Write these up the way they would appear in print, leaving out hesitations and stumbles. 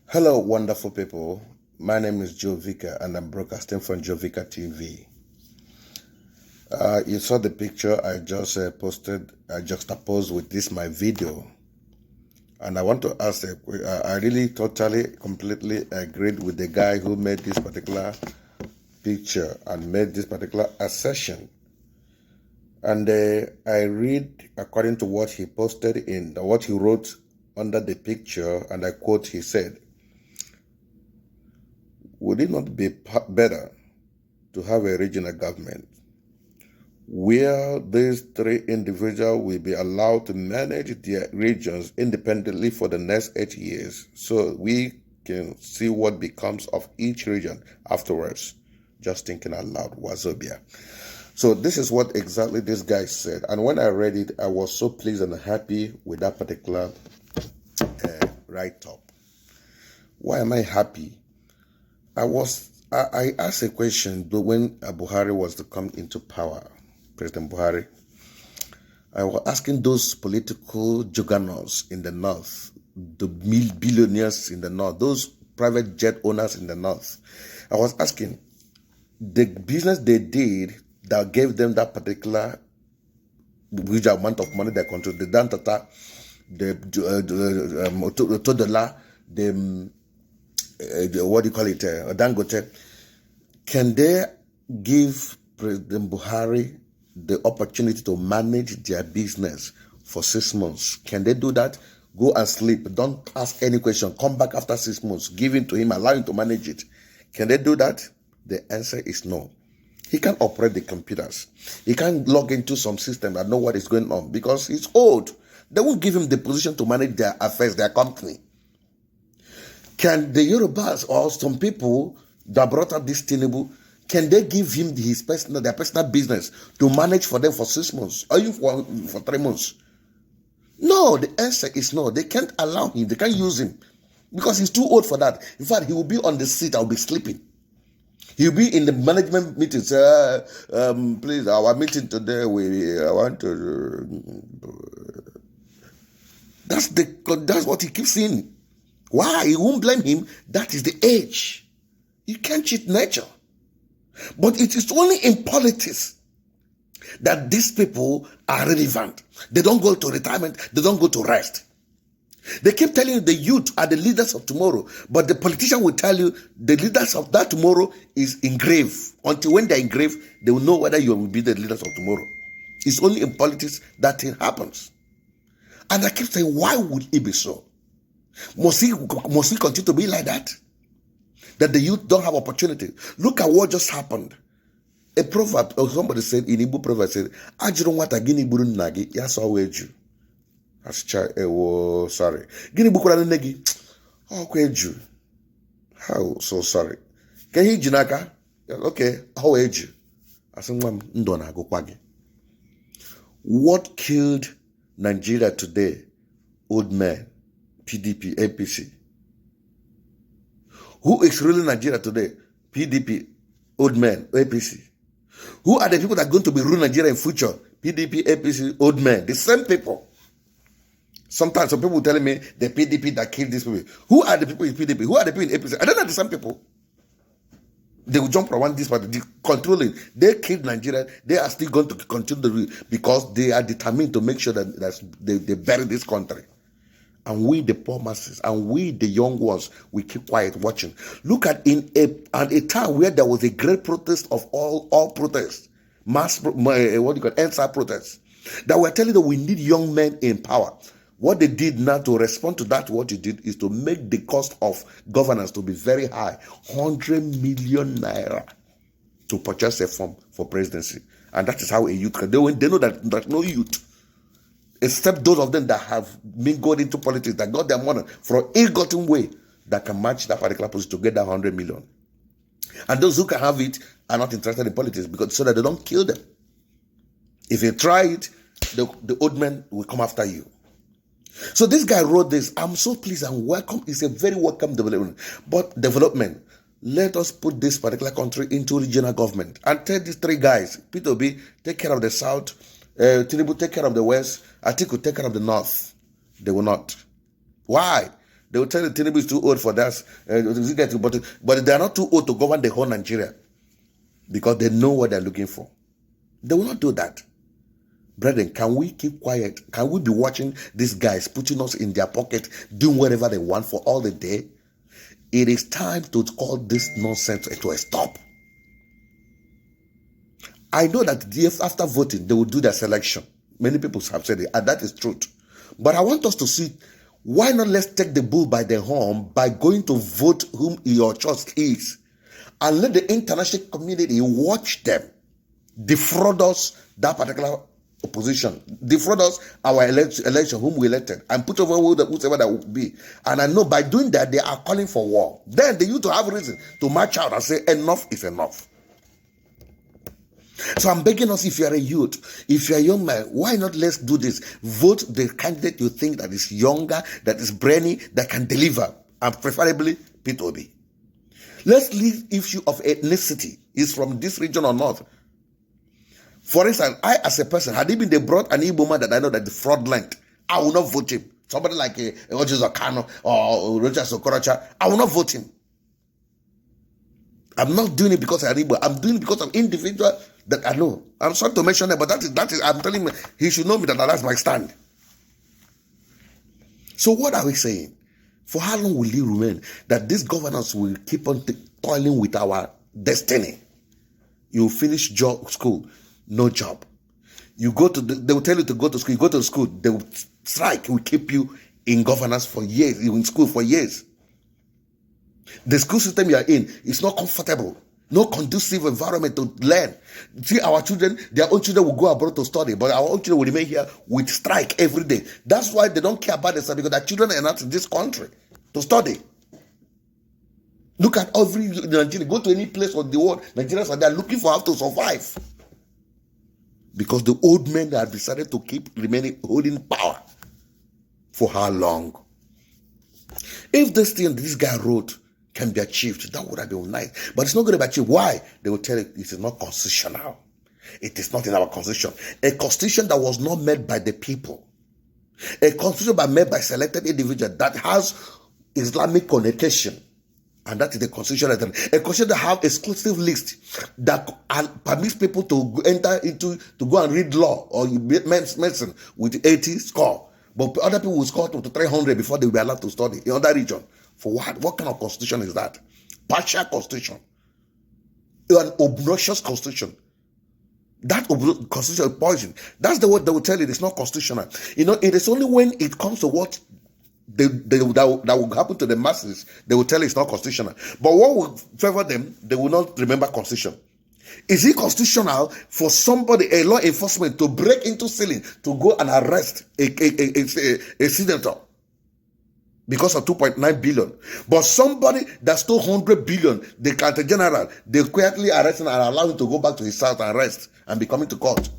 Hello, wonderful people. My name is Joe Vicker, and I'm broadcasting from Joe Vicker TV. You saw the picture I just posted. I juxtaposed with this my video, and I want to ask. I really, totally, completely agreed with the guy who made this particular picture and made this particular assertion. And I read according to what he posted in what he wrote under the picture, and I quote. He said, "Would it not be better to have a regional government where these three individuals will be allowed to manage their regions independently for the next 8 years so we can see what becomes of each region afterwards?" Just thinking out loud, Wazobia. So this is what exactly this guy said. And when I read it, I was so pleased and happy with that particular write-up. Why am I happy? I asked a question when Buhari was to come into power, President Buhari. I was asking those political juggernauts in the north, the billionaires in the north, those private jet owners in the north. I was asking, the business they did that gave them that particular huge amount of money they control, the Dantata, the Todola, the what do you call it, Dangote, can they give President Buhari the opportunity to manage their business for 6 months? Can they do that? Go and sleep. Don't ask any question. Come back after 6 months. Give it to him. Allow him to manage it. Can they do that? The answer is no. He can't operate the computers. He can't log into some system and know what is going on because he's old. They won't give him the position to manage their affairs, their company. Can the Yorubas or some people that brought up this Tinubu, can they give him their personal business to manage for them for 6 months or even for 3 months? No, the answer is no. They can't allow him. They can't use him because he's too old for that. In fact, he will be on the seat. I'll be sleeping. He'll be in the management meetings. Please, our meeting today, I want to. That's what he keeps saying. Why? You won't blame him. That is the age. You can't cheat nature. But it is only in politics that these people are relevant. They don't go to retirement. They don't go to rest. They keep telling you the youth are the leaders of tomorrow, but the politician will tell you the leaders of that tomorrow is engraved. Until when they're engraved, they will know whether you will be the leaders of tomorrow. It's only in politics that thing happens. And I keep saying, why would it be so? Must we continue to be like that? That the youth don't have opportunity. Look at what just happened. A proverb, or somebody said in Igbo proverb said, "Ajiro nwata gini buru nna gi, ya so weju." Sorry. Gini bukwara nne gi? Oh, kweju. How so sorry. Can you jinaka? Okay, how eju? Asumam ndo na agukwa gi. What killed Nigeria today? Old men, PDP, APC. Who is ruling Nigeria today? PDP, old men, APC. Who are the people that are going to be ruling Nigeria in future? PDP, APC, old men. The same people. Sometimes some people telling me the PDP that killed these people. Who are the people in PDP? Who are the people in APC? I don't know the same people. They will jump around this party, controlling. They killed Nigeria. They are still going to continue the rule because they are determined to make sure that they bury this country. And we, the poor masses, and we, the young ones, we keep quiet watching. Look at in a time where there was a great protest of all protests, EndSARS protests, that were telling that we need young men in power. What they did now to respond to that, what you did is to make the cost of governance to be very high, 100 million naira to purchase a form for presidency. And that is how a youth can. They know that there's no youth, except those of them that have mingled into politics, that got their money from ill-gotten way, that can match that particular position to get that 100 million. And those who can have it are not interested in politics because so that they don't kill them. If you try it, the old men will come after you. So this guy wrote this. I'm so pleased and welcome. It's a very welcome development. But development, let us put this particular country into regional government and tell these three guys, Peter Obi, take care of the south, Tinubu take care of the west, Atiku take care of the north. They will not. Why? They will tell you Tinubu is too old for that. But they are not too old to govern the whole Nigeria because they know what they're looking for. They will not do that. Brethren, can we keep quiet? Can we be watching these guys putting us in their pocket, doing whatever they want for all the day? It is time to call this nonsense to a stop. I know that after voting, they will do their selection. Many people have said it, and that is truth. But I want us to see, why not let's take the bull by the horn by going to vote whom your choice is, and let the international community watch them defraud us, that particular opposition, defraud us our election, whom we elected, and put over whoever that would be. And I know by doing that, they are calling for war. Then they used to have reason to march out and say, enough is enough. So I'm begging us, if you are a youth, if you are a young man, why not let's do this? Vote the candidate you think that is younger, that is brainy, that can deliver, and preferably Peter Obi. Let's leave issue of ethnicity, is from this region or not. For instance, I as a person, had it been they brought an Igbo man that I know that the fraudulent, I will not vote him. Somebody like Ojis Okano or Roger Sokorocha, I will not vote him. I'm not doing it because I'm Igbo. I'm doing it because of individual that I know. I'm sorry to mention that, but that is I'm telling him he should know me that that's my stand. So what are we saying? For how long will it remain that these governors will keep on toiling with our destiny? You finish school, no job. You go to they will tell you to go to school. You go to school, they will strike. Will keep you in governance for years. You in school for years. The school system you are in is not comfortable. No conducive environment to learn. See, our children, their own children will go abroad to study, but our own children will remain here with strike every day. That's why they don't care about themselves, because their children are not in this country to study. Look at every Nigerian. Go to any place of the world, Nigerians are there looking for how to survive. Because the old men have decided to keep holding power. For how long? If this thing this guy wrote can be achieved, that would have been nice. But it's not going to be achieved. Why? They will tell you it is not constitutional. It is not in our constitution. A constitution that was not made by the people. A constitution made by selected individuals that has Islamic connotation. And that is the constitution. A constitution that have exclusive list that permits people to enter into, to go and read law or medicine with 80 score. But other people will score to 300 before they will be allowed to study in other region. For what? What kind of constitution is that? Partial constitution. An obnoxious constitution. That constitution is poison. That's the word they will tell you. It's not constitutional. You know, it is only when it comes to what that will happen to the masses, they will tell you it's not constitutional. But what will favor them, they will not remember constitution. Is it constitutional for somebody, a law enforcement, to break into ceiling to go and arrest a senator because of 2.9 billion? But somebody that stole 100 billion, the County General, they quietly arrest him and allow him to go back to his house and rest and be coming to court.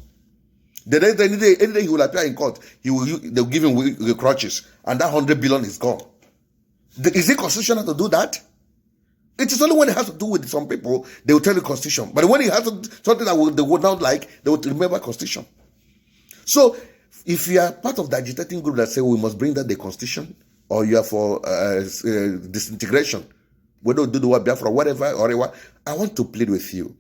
The next day, any day he will appear in court, they'll give him the crutches, and that 100 billion is gone. Is it constitutional to do that? It is only when it has to do with some people, they will tell you constitution. But when it has something that they would not like, they would remember constitution. So, if you are part of the agitating group that say we must bring down the constitution, or you are for disintegration, whether we do the word Biafra, whatever, I want to plead with you.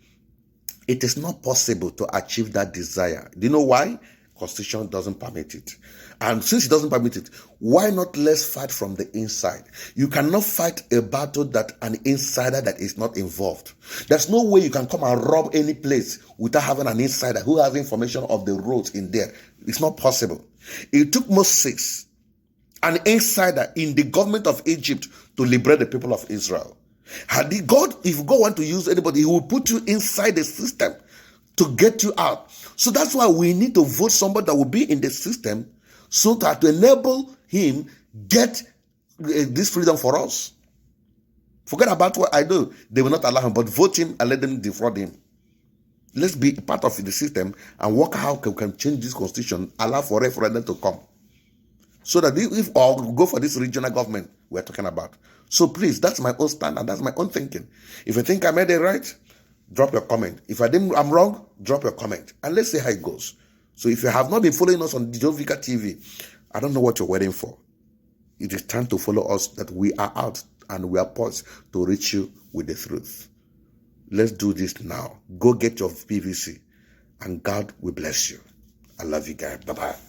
It is not possible to achieve that desire. Do you know why? Constitution doesn't permit it. And since it doesn't permit it, why not let's fight from the inside? You cannot fight a battle that an insider that is not involved. There's no way you can come and rob any place without having an insider who has information of the roads in there. It's not possible. It took Moses, an insider in the government of Egypt, to liberate the people of Israel. If God want to use anybody, he will put you inside the system to get you out. So that's why we need to vote somebody that will be in the system, so that to enable him get this freedom for us. Forget about what I do. They will not allow him, but vote him and let them defraud him. Let's be part of the system and work how we can change this constitution, allow for referendum to come. So that if or go for this regional government we're talking about. So please, that's my own stand and that's my own thinking. If you think I made it right, drop your comment. If I'm wrong, drop your comment. And let's see how it goes. So if you have not been following us on Jovica TV, I don't know what you're waiting for. It is time to follow us, that we are out and we are poised to reach you with the truth. Let's do this now. Go get your PVC and God will bless you. I love you guys. Bye-bye.